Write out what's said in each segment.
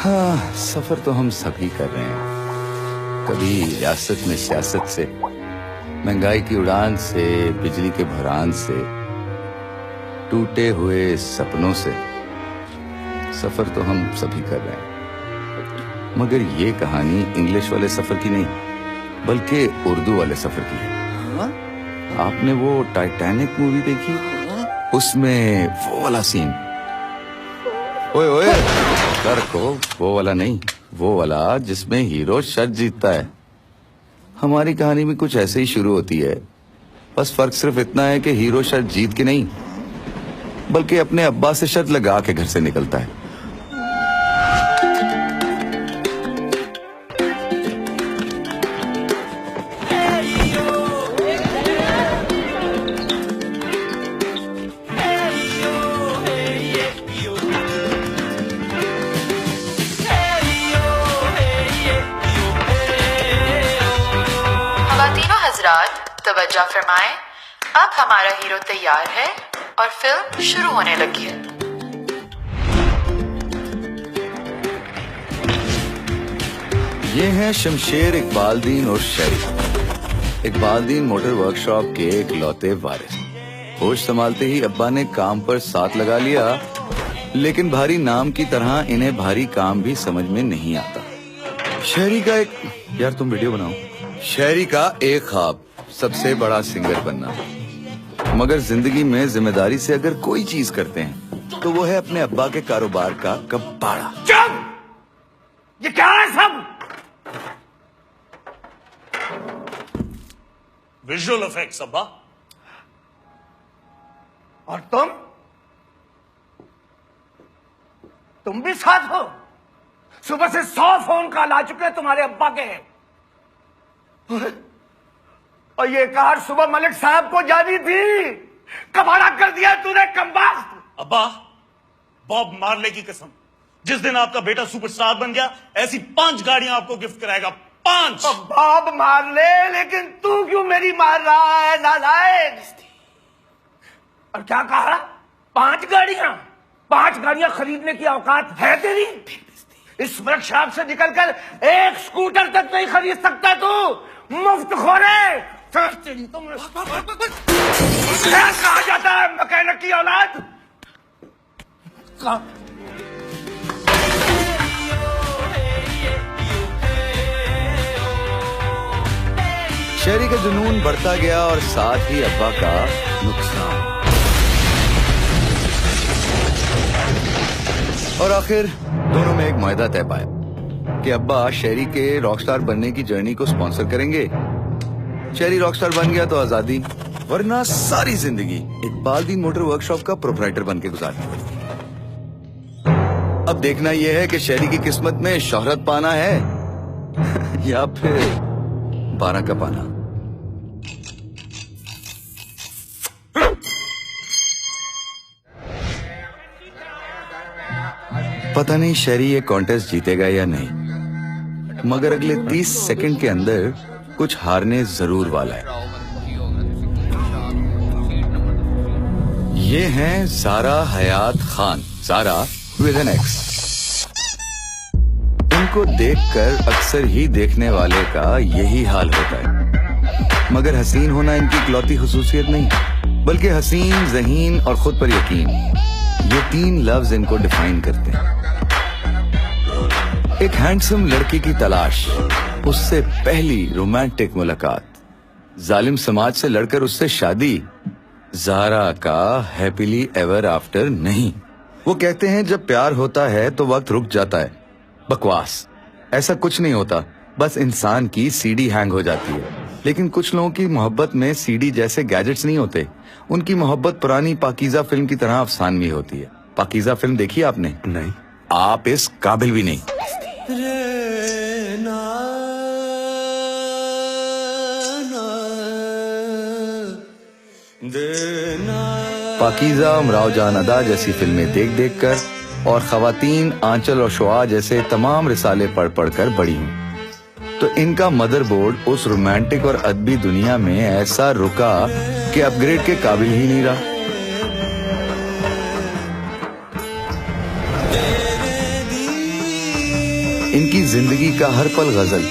हाँ, सफर तो हम सभी कर रहे हैं। कभी रियासत में सियासत से, महंगाई की उड़ान से, बिजली के भरान से, टूटे हुए सपनों से। सफर तो हम सभी कर रहे हैं, मगर ये कहानी इंग्लिश वाले सफर की नहीं, बल्कि उर्दू वाले सफर की है। आपने वो टाइटैनिक मूवी देखी? उसमें वो वाला सीन, ओए ओए कर को, वो वाला नहीं, वो वाला जिसमें हीरो शर्त जीतता है। हमारी कहानी भी कुछ ऐसे ही शुरू होती है, बस फर्क सिर्फ इतना है कि हीरो शर्त जीत के नहीं, बल्कि अपने अब्बा से शर्त लगा के घर से निकलता है। तवज्जो फरमाएं, अब हमारा हीरो तैयार है और फिल्म शुरू होने लगी है। ये हैं शमशेर इकबालदीन और शरीफ। इकबालदीन मोटर वर्कशॉप के इकलौते वारिस। होश संभालते ही अब्बा ने काम पर साथ लगा लिया, लेकिन भारी नाम की तरह इन्हें भारी काम भी समझ में नहीं आता। शहरी का एक, यार तुम वीडियो बनाओ। शहरी का एक ख्वाब सबसे बड़ा सिंगर बनना, मगर जिंदगी में जिम्मेदारी से अगर कोई चीज करते हैं तो वो है अपने अब्बा के कारोबार का कबाड़ा। चुप! ये क्या है सब? विजुअल इफेक्ट्स अब्बा। और तुम भी साथ हो? सुबह से 100 फोन कॉल आ चुके हैं तुम्हारे अब्बा के। और ये कार सुबह मलिक साहब को जानी थी, कबाड़ा कर दिया तूने कमबख्त। अब्बा, बॉब मार्ले की कसम, जिस दिन आपका बेटा सुपरस्टार बन गया, ऐसी 5 गाड़ियां आपको गिफ्ट कराएगा। 5। बॉब मार ले, लेकिन तू क्यों मेरी मार रहा है नालायक? और क्या कहा? 5 गाड़ियां? 5 गाड़ियां खरीदने की औकात है तेरी? इस वर्कशॉप से निकलकर एक स्कूटर तक नहीं खरीद सकता तू, मुफ्त खोरे। कहा जाता है मैकेनिक की औलाद। शहरी का जुनून बढ़ता गया और साथ ही अब्बा का नुकसान। और आखिर दोनों में एक मुआहदा तय पाया कि अब्बा शहरी के रॉकस्टार बनने की जर्नी को स्पॉन्सर करेंगे। शहरी रॉकस्टार बन गया तो आजादी, वरना सारी जिंदगी इकबालदीन मोटर वर्कशॉप का प्रोप्राइटर बन के गुजारनी पड़ती। अब देखना यह है कि शहरी की किस्मत में शोहरत पाना है या फिर 12 का पाना। पता नहीं शहरी ये कॉन्टेस्ट जीतेगा या नहीं, मगर अगले 30 सेकंड के अंदर कुछ हारने जरूर वाला है। ये हैं Zara Hayat Khan, Zara with an X. इनको देखकर अक्सर ही देखने वाले का यही हाल होता है, मगर हसीन होना इनकी इकलौती खुसूसियत नहीं, बल्कि हसीन, ज़हीन और खुद पर यकीन, ये 3 लफ्ज इनको डिफाइन करते हैं। एक हैंडसम लड़की की तलाश, उससे पहली रोमांटिक मुलाकात, जालिम समाज से लड़कर उससे शादी, ज़ारा का हैप्पीली एवर आफ्टर नहीं। वो कहते हैं जब प्यार होता है तो वक्त रुक जाता है। बकवास, ऐसा कुछ नहीं होता, बस इंसान की सीडी हैंग हो जाती है। लेकिन कुछ लोगों की मोहब्बत में सीडी जैसे गैजेट्स नहीं होते, उनकी मोहब्बत पुरानी पाकीज़ा फिल्म की तरह अफसानवी होती है। पाकीज़ा फिल्म देखी आपने? नहीं। आप इस काबिल भी नहीं। पाकीज़ा, उमराव जान अदा जैसी फिल्में देख देख कर और खवातीन, आंचल और शुआ जैसे तमाम रिसाले पढ़ पढ़ कर बड़ी हूँ, तो इनका मदरबोर्ड उस रोमांटिक और अदबी दुनिया में ऐसा रुका कि अपग्रेड के काबिल ही नहीं रहा। इनकी जिंदगी का हर पल गजल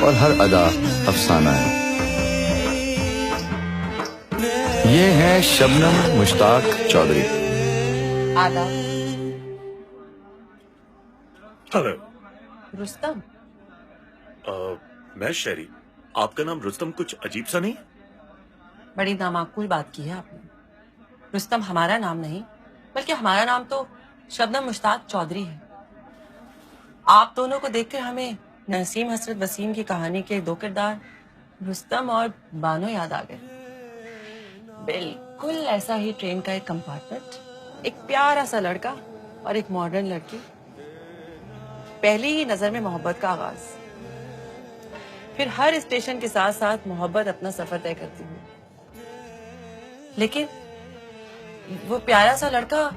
और हर अदा अफसाना है। ये है शबनम मुश्ताक चौधरी। आदाब। हेलो। रुस्तम। मैं शेरी। आपका नाम रुस्तम कुछ अजीब सा नहीं? बड़ी नामाकूल बात की है आपने। रुस्तम हमारा नाम नहीं, बल्कि हमारा नाम तो शबनम मुश्ताक चौधरी है। आप दोनों को देखकर हमें नसीम हसरत वसीम की कहानी के दो किरदार रुस्तम और बानो याद आ गए। बिल्कुल ऐसा ही ट्रेन का एक कंपार्टमेंट, एक प्यारा सा लड़का और एक मॉडर्न लड़की। पहली ही नजर में मोहब्बत का आगाज, फिर हर स्टेशन के साथ साथ मोहब्बत अपना सफर तय करती हुई। लेकिन वो प्यारा सा लड़का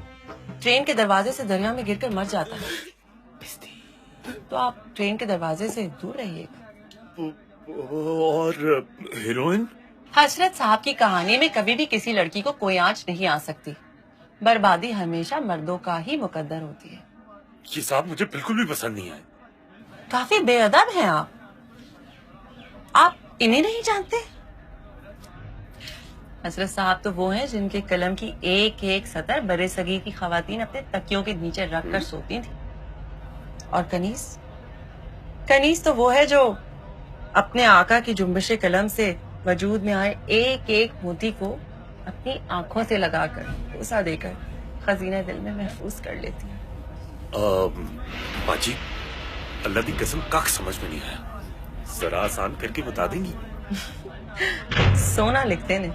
ट्रेन के दरवाजे से दरिया में गिरकर मर जाता है। तो आप ट्रेन के दरवाजे से दूर रहिएगा। और हीरोइन? हसरत साहब की कहानी में कभी भी किसी लड़की को कोई आंच नहीं आ सकती। बर्बादी हमेशा मर्दों का ही मुकद्दर होती है। ये साहब मुझे बिल्कुल भी पसंद नहीं आए। काफी बेअदब हैं आप इन्हें नहीं जानते? हसरत साहब तो वो हैं जिनके कलम की एक एक सतर बरे सगीर की खवातीन अपने तकियों के नीचे रखकर सोती थी। और कनीज तो वो है जो अपने आका की जुम्बिश कलम से वजूद में आए एक एक मोती को अपनी आंखों से लगाकर भूसा देकर खजीना दिल में महफूज कर लेती है। बाजी, अल्लाह की कसम काक समझ में नहीं आया, जरा आसान करके बता देंगी? सोना लिखते ने।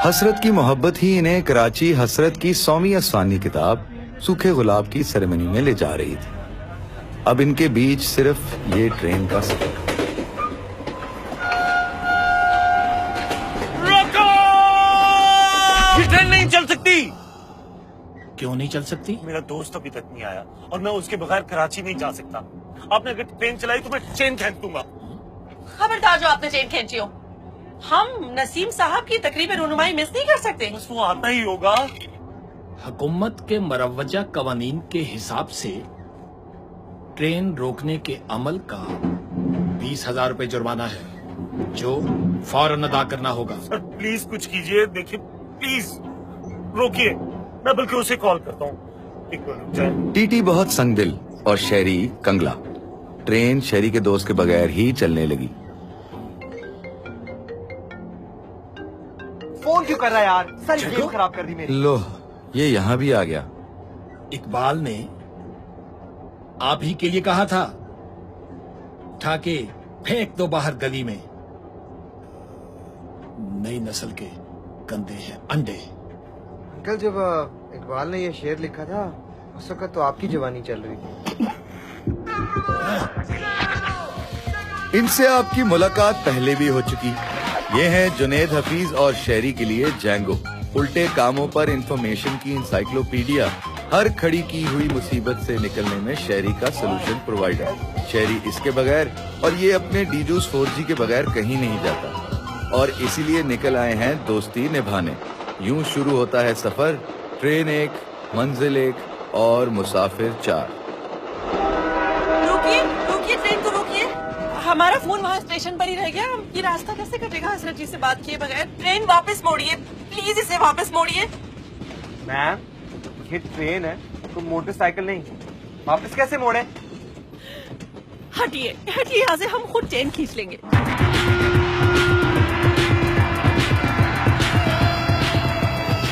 हसरत की मोहब्बत ही इन्हें कराची हसरत की 100वीं अफसानी किताब सूखे गुलाब की सेरेमनी में ले जा रही थी। अब इनके बीच सिर्फ ये ट्रेन का सफर। ये ट्रेन नहीं चल सकती। क्यों नहीं चल सकती? मेरा दोस्त अभी तक नहीं आया और मैं उसके बगैर कराची नहीं जा सकता। आपने अगर ट्रेन चलाई तो मैं चेन खींच दूंगा। खबरदार जो आपने चेन खींची हो। हम नसीम साहब की तकरीबन रुनुमाई मिस नहीं कर सकते। बस वो आता ही होगा। हुकूमत के मरवजा कवानीन के हिसाब से ट्रेन रोकने के अमल का 20,000 रुपए जुर्माना है, जो फौरन अदा करना होगा। सर प्लीज कुछ कीजिए। देखिए प्लीज रोकिए, मैं बल्कि उसे कॉल करता हूँ। एक मिनट। टीटी बहुत संगदिल और शेरी कंगला। ट्रेन शेरी के दोस्त के बगैर ही चलने लगी। फोन क्यों कर रहा है यार? सारी गेम खराब कर दी मेरी। लो, ये यहाँ भी आ गया। इकबाल ने आप ही के लिए कहा था, उठा के फेंक दो बाहर गली में। नई नस्ल के गंदे हैं अंडे। अंकल, जब इकबाल ने ये शेर लिखा था उस वक्त तो आपकी जवानी चल रही थी। इनसे आपकी मुलाकात पहले भी हो चुकी। ये हैं जुनेद हफीज और शेरी के लिए जैंगो, उल्टे कामों पर इंफॉर्मेशन की इंसाइक्लोपीडिया, हर खड़ी की हुई मुसीबत से निकलने में शेरी का सोल्यूशन प्रोवाइडर। शेरी इसके बगैर और ये अपने डीजूस 4G के बगैर कहीं नहीं जाता और इसीलिए निकल आए हैं दोस्ती निभाने। यूं शुरू होता है सफर, ट्रेन एक, मंजिल एक और मुसाफिर 4। रुकिए ट्रेन को रुकिए। हमारा फोन वहाँ स्टेशन पर ही रह गया। ये रास्ता कैसे कटेगा हसरत जी से बात किए बगैर? ट्रेन वापस मोड़िए प्लीज, इसे वापस मोड़िए। मैम, ये ट्रेन है तो मोटरसाइकिल नहीं, वापस कैसे मोड़े? हटिए यहाँ से, हम खुद ट्रेन खींच लेंगे।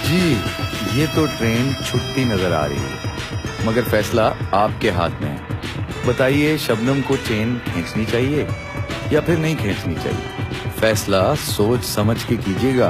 जी, ये तो ट्रेन छुट्टी नजर आ रही है, मगर फैसला आपके हाथ में है। बताइए, शबनम को चेन खींचनी चाहिए या फिर नहीं खींचनी चाहिए? फैसला सोच समझ के कीजिएगा।